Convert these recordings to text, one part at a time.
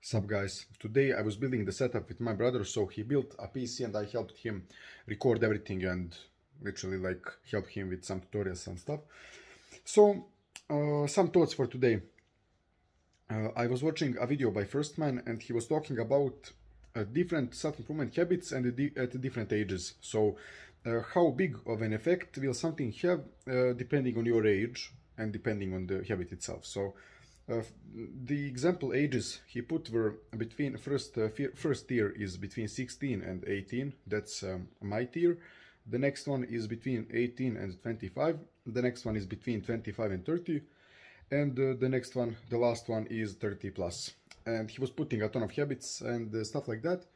Sup guys, today I was building the setup with my brother, so he built a PC and I helped him record everything and literally like help him with some tutorials and stuff. So some thoughts for today. I was watching a video by Firstman and he was talking about different self-improvement habits and at different ages. So how big of an effect will something have depending on your age and depending on the habit itself. So the example ages he put were between first tier is between 16 and 18. That's my tier. The next one is between 18 and 25. The next one is between 25 and 30. And the next one, the last one, is 30 plus. And he was putting a ton of habits and stuff like that.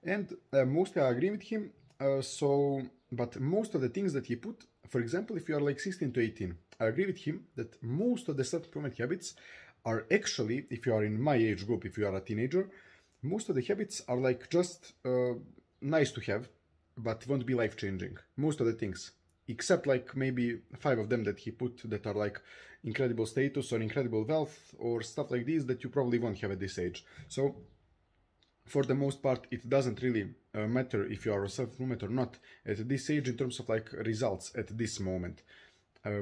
And mostly I agree with him. But most of the things that he put, for example, if you are like 16 to 18, I agree with him that most of the self-improvement habits are actually, if you are in my age group, if you are a teenager, most of the habits are like just nice to have, but won't be life-changing. Most of the things, except like maybe 5 of them that he put that are like incredible status or incredible wealth or stuff like this that you probably won't have at this age. So for the most part, it doesn't really matter if you are a self-improvement or not at this age in terms of like results at this moment.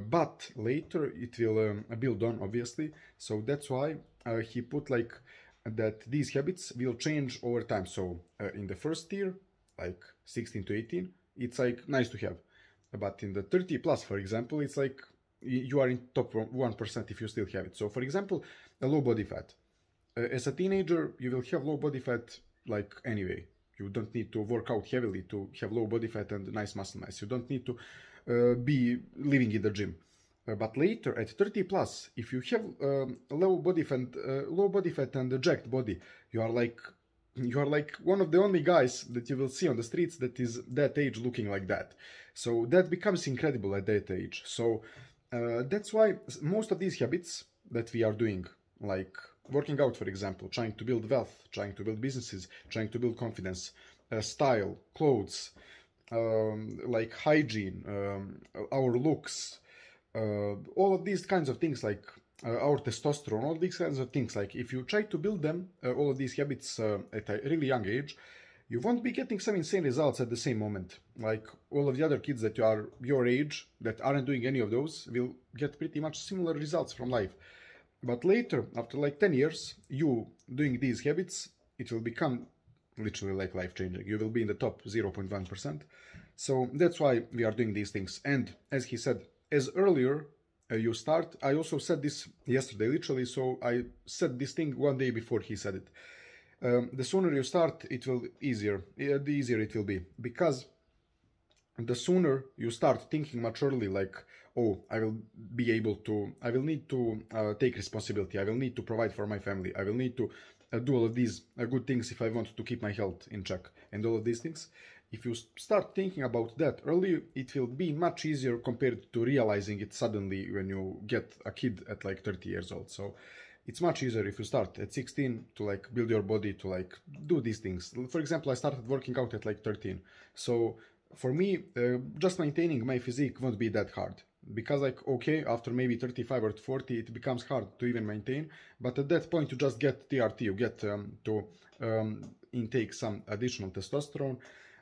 But later it will build on, obviously. So that's why he put like that these habits will change over time. So in the first tier, like 16 to 18, it's like nice to have. But in the 30 plus, for example, it's like you are in top 1% if you still have it. So for example, a low body fat. As a teenager, you will have low body fat like anyway. You don't need to work out heavily to have low body fat and nice muscle mass. You don't need to be living in the gym. But later at 30 plus, if you have low body fat and a jacked body, you are like one of the only guys that you will see on the streets that is that age looking like that. So that becomes incredible at that age. So that's why most of these habits that we are doing, like working out, for example, trying to build wealth, trying to build businesses, trying to build confidence, style, clothes, like hygiene, our looks, all of these kinds of things, like our testosterone, all these kinds of things, like if you try to build them, all of these habits at a really young age, you won't be getting some insane results at the same moment. Like all of the other kids that are your age that aren't doing any of those will get pretty much similar results from life. But later, after like 10 years, you doing these habits, it will become literally like life-changing. You will be in the top 0.1%. So that's why we are doing these things. And as he said, as earlier you start, I also said this yesterday, literally, so I said this thing one day before he said it. The sooner you start, it will the easier it will be. Because the sooner you start thinking much early, like, oh, I will need to take responsibility, I will need to provide for my family, I will need to do all of these good things if I want to keep my health in check, and all of these things. If you start thinking about that early, it will be much easier compared to realizing it suddenly when you get a kid at like 30 years old. So it's much easier if you start at 16 to like build your body, to like do these things. For example, I started working out at like 13. So for me, just maintaining my physique won't be that hard. Because like, okay, after maybe 35 or 40, it becomes hard to even maintain. But at that point, you just get TRT, you get to intake some additional testosterone,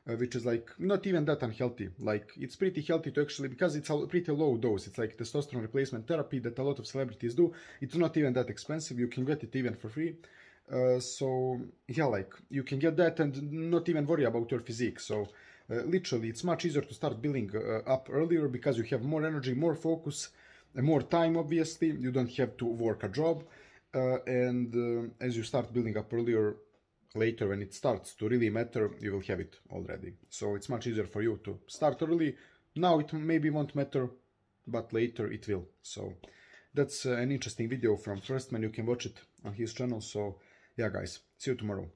which is like not even that unhealthy. Like it's pretty healthy to actually, because it's a pretty low dose. It's like testosterone replacement therapy that a lot of celebrities do. It's not even that expensive. You can get it even for free. So yeah, like you can get that and not even worry about your physique. So literally, it's much easier to start building up earlier because you have more energy, more focus, more time, obviously. You don't have to work a job. And as you start building up earlier, later when it starts to really matter, you will have it already. So it's much easier for you to start early. Now it maybe won't matter, but later it will. So that's an interesting video from Firstman. You can watch it on his channel. So yeah, guys, see you tomorrow.